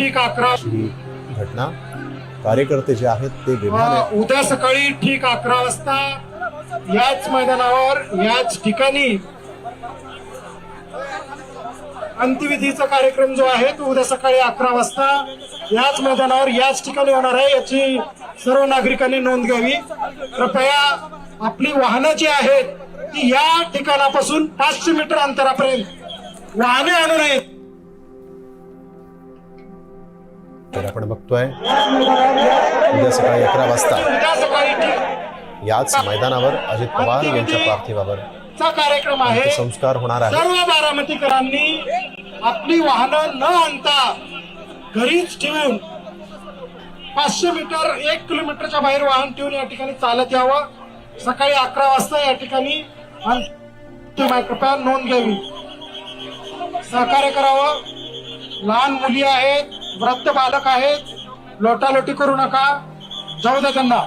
ठीक 11 ही घटना कार्यकर्ते जे आहेत ते बेभान उद्या सकाळी ठीक 11 वाजता याच मैदानावर याच ठिकाणी अंत्यविधीचा कार्यक्रम जो आहे तो उद्या सकाळी 11 वाजता याच मैदानावर याच ठिकाणी होणार आहे, याची सर्व नागरिकांनी नोंद घ्यावी. कृपया आपली वाहनं जी आहेत ती या ठिकाणापासून 500 मीटर अंतरापर्यंत वाहने आणू नयेत. तर आपण बघतोय उद्या सकाळी 11 वाजता उद्या सकाळी ठीक याच मैदानावर अजित पवार यांच्या पार्थिवावर चा कार्यक्रम आहे. संस्कार होणार आहे. सर्व बारामतीकरांनी आपली वाहनं न आणता घरीच ठेवून 500 मीटर 1 किलोमीटरच्या बाहेर वाहन ठेवून या ठिकाणी चालत यावं. सकाळी 11 वाजता या ठिकाणी कृपया नोंद घ्यावी, सहकार्य करावं. लहान मुली आहेत, वृद्ध बालक आहेत, लोटालोटी करू नका, जाऊ द्या त्यांना.